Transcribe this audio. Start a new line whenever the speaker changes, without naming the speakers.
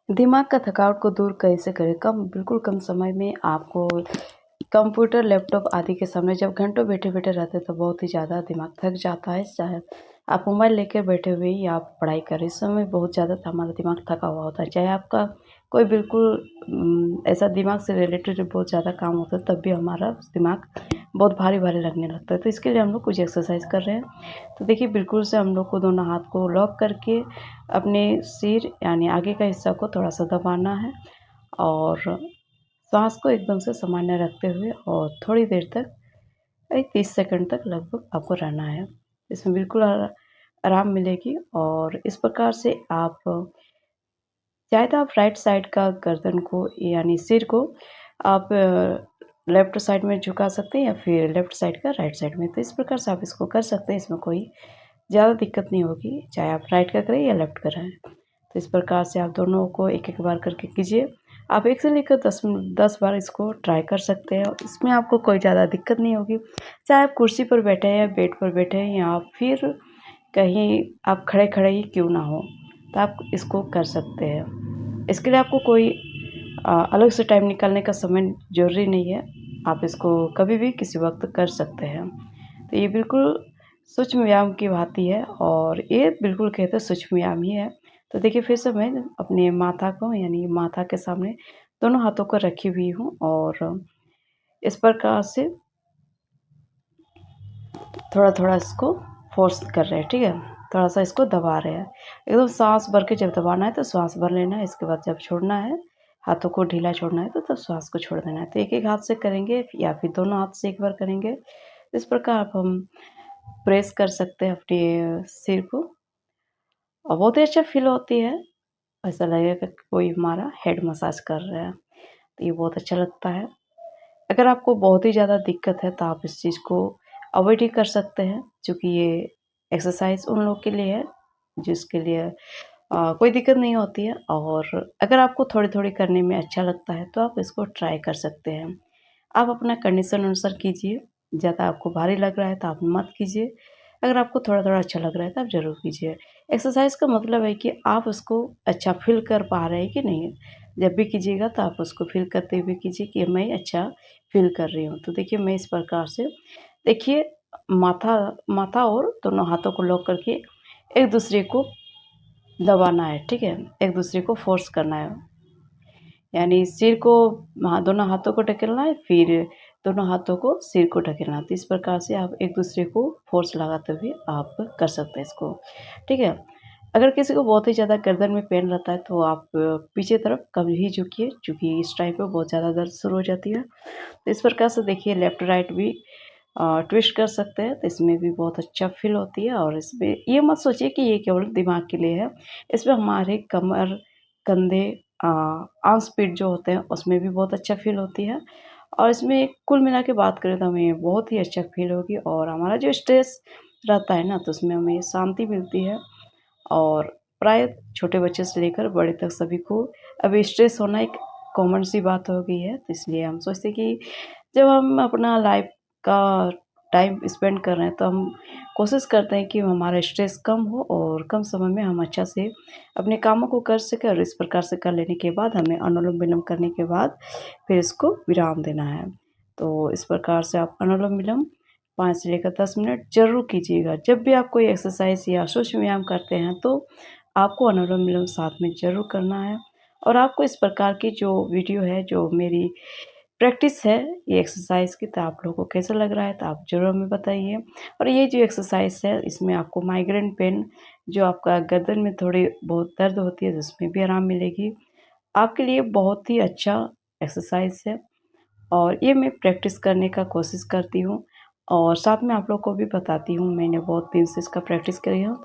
दिमाग का थकावट को दूर कैसे करें? बिल्कुल कम समय में आपको कंप्यूटर, लैपटॉप आदि के सामने जब घंटों बैठे-बैठे रहते हैं तो बहुत ही ज़्यादा दिमाग थक जाता है। चाहे आप मोबाइल लेके बैठे हुए या आप पढ़ाई कर रहे हैं, इस समय बहुत ज़्यादा हमारा दिमाग थका हुआ होता है। चाहे आपका कोई बिल्कुल ऐसा दिमाग से रिलेटेड बहुत ज़्यादा काम होता है, तब भी हमारा दिमाग बहुत भारी-भारी लगने लगता है। तो इसके लिए हम लोग कुछ एक्सरसाइज कर रहे हैं। तो देखिए, बिल्कुल से हम लोग को दोनों हाथ को लॉक करके अपने सिर यानी आगे का हिस्सा को थोड़ा-सा दबाना है और श्वास को एकदम से सामान्य रखते हुए और थोड़ी देर तक 30 सेकंड तक लगभग आपको रहना है। इसमें बिल्कुल आराम मिलेगी और इस प्रकार से आप चाहे तो आप राइट साइड का गर्दन को यानी सिर को आप लेफ्ट साइड में झुका सकते हैं या फिर लेफ्ट साइड का राइट साइड में। तो इस प्रकार से आप इसको कर सकते हैं, इसमें कोई ज़्यादा दिक्कत नहीं होगी, चाहे आप राइट का करें या लेफ्ट करें। तो इस प्रकार से आप दोनों को एक-एक बार करके कीजिए। आप 1 से लेकर 10 बार इसको ट्राई कर सकते हैं। इसमें आपको कोई ज़्यादा दिक्कत नहीं होगी। चाहे आप कुर्सी पर बैठे हैं या बेड पर बैठे हैं या फिर कहीं आप खड़े-खड़े ही क्यों ना हो, तो आप इसको कर सकते हैं। इसके लिए आपको कोई अलग से टाइम निकालने का समय ज़रूरी नहीं है। आप इसको कभी भी किसी वक़्त कर सकते हैं। तो ये बिल्कुल सूक्ष्म व्यायाम की भाँति है और ये बिल्कुल कहते हैं सूक्ष्म व्यायाम ही है। तो देखिए, फिर से मैं अपने माथा को यानी माथा के सामने दोनों हाथों को रखी हुई हूँ और इस प्रकार से थोड़ा-थोड़ा इसको फ़ोर्स कर रहे हैं, ठीक है? थोड़ा-सा इसको दबा रहे हैं। एकदम साँस भर के जब दबाना है तो श्वास भर लेना है, इसके बाद जब छोड़ना है, हाथों को ढीला छोड़ना है तो तब श्वास को छोड़ देना है। तो एक-एक हाथ से करेंगे या फिर दोनों हाथ से एक बार करेंगे। इस प्रकार आप हम प्रेस कर सकते हैं अपने सिर को और बहुत ही अच्छा फ़ील होती है। ऐसा लगेगा कि कोई हमारा हेड मसाज कर रहा है, तो ये बहुत अच्छा लगता है। अगर आपको बहुत ही ज़्यादा दिक्कत है तो आप इस चीज़ को अवॉइड ही कर सकते हैं, क्योंकि ये एक्सरसाइज़ उन लोग के लिए है जिसके लिए कोई दिक्कत नहीं होती है और अगर आपको थोड़ी-थोड़ी करने में अच्छा लगता है तो आप इसको ट्राई कर सकते हैं। आप अपना कंडीशन अनुसार कीजिए, ज़्यादा आपको भारी लग रहा है तो आप मत कीजिए। अगर आपको थोड़ा-थोड़ा अच्छा लग रहा है तो आप ज़रूर कीजिए। एक्सरसाइज़ का मतलब है कि आप उसको अच्छा फ़ील कर पा रहे हैं कि नहीं। जब भी कीजिएगा तो आप उसको फ़ील करते हुए कीजिए कि मैं अच्छा फ़ील कर रही हूँ। तो देखिए, मैं इस प्रकार से देखिए माथा माथा और दोनों हाथों को लॉक करके एक-दूसरे को दबाना है, ठीक है? एक-दूसरे को फ़ोर्स करना है। यानी सिर को दोनों हाथों को ढकेलना है, फिर दोनों हाथों को सिर को ढकेलना है। तो इस प्रकार से आप एक-दूसरे को फ़ोर्स लगाते हुए आप कर सकते हैं इसको, ठीक है? अगर किसी को बहुत ही ज़्यादा गर्दन में पेन रहता है तो आप पीछे तरफ कभी भी झुकिए, क्योंकि इस टाइम पे बहुत ज़्यादा दर्द शुरू हो जाती है। तो इस प्रकार से देखिए, लेफ्ट राइट भी ट्विस्ट कर सकते हैं, तो इसमें भी बहुत अच्छा फ़ील होती है और इसमें ये मत सोचिए कि ये केवल दिमाग के लिए है। इसमें हमारे कमर, कंधे, आर्म्स, पीठ जो होते हैं उसमें भी बहुत अच्छा फ़ील होती है और इसमें कुल मिला के बात करें तो हमें बहुत ही अच्छा फ़ील होगी और हमारा जो स्ट्रेस रहता है ना, तो उसमें हमें शांति मिलती है और प्राय छोटे बच्चे से लेकर बड़े तक सभी को अब स्ट्रेस होना एक कॉमन सी बात हो गई है। तो इसलिए हम सोचते हैं कि जब हम अपना लाइफ का टाइम स्पेंड कर रहे हैं तो हम कोशिश करते हैं कि हमारा स्ट्रेस कम हो और कम समय में हम अच्छा से अपने कामों को कर सकें और इस प्रकार से कर लेने के बाद हमें अनुलोम-विलोम करने के बाद फिर इसको विराम देना है। तो इस प्रकार से आप अनुलोम-विलोम 5 से लेकर 10 मिनट ज़रूर कीजिएगा। जब भी आप कोई एक्सरसाइज़ या सूक्ष्म व्यायाम करते हैं तो आपको अनुलोम-विलोम साथ में ज़रूर करना है और आपको इस प्रकार की जो वीडियो है, जो मेरी प्रैक्टिस है ये एक्सरसाइज़ की, तो आप लोगों को कैसा लग रहा है तो आप ज़रूर हमें बताइए। और ये जो एक्सरसाइज़ है इसमें आपको माइग्रेन पेन, जो आपका गर्दन में थोड़ी बहुत दर्द होती है, जिसमें भी आराम मिलेगी। आपके लिए बहुत ही अच्छा एक्सरसाइज़ है और ये मैं प्रैक्टिस करने का कोशिश करती हूँ और साथ में आप लोग को भी बताती हूँ। मैंने बहुत दिन से इसका प्रैक्टिस करी हूँ।